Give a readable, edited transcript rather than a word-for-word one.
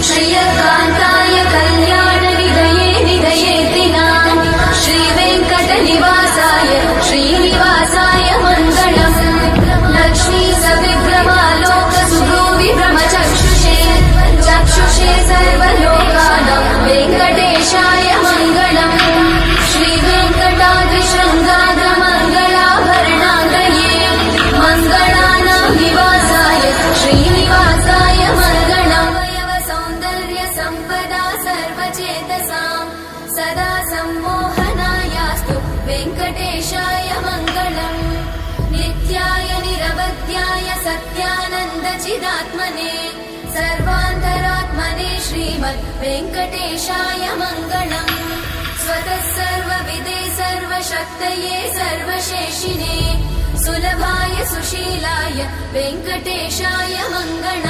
श्रियकान्ताय कल्याणनिधये निधयेतिनाम् श्रीवेङ्कटनिवासाय श्रीनिवासाय मङ्गलम् लक्ष्मी सविभ्रमालोकसुभ्रूविभ्रमचक्षुषे चक्षुषे सर्वलोकानां वेङ्कटेशाय मङ्गलम् श्रीवेङ्कटाद्रिशृङ्गाग्रमङ्गलाभरणाङ्गये मङ्गलानां निवासाय श्रीनिवासाय मङ्गलम् सौन्दर्य सम्पदा सर्वचेतसां सदा सम्मोहनायास्तु वेङ्कटेशाय मङ्गलम् नित्याय निरवध्याय सत्यानन्दचिदात्मने सर्वान्तरात्मने श्रीमद् वेङ्कटेशाय मङ्गलम् स्वतः सर्वविदे सर्वशक्तये सर्वशेषिने सुलभाय सुशीलाय वेङ्कटेशाय मङ्गलम्।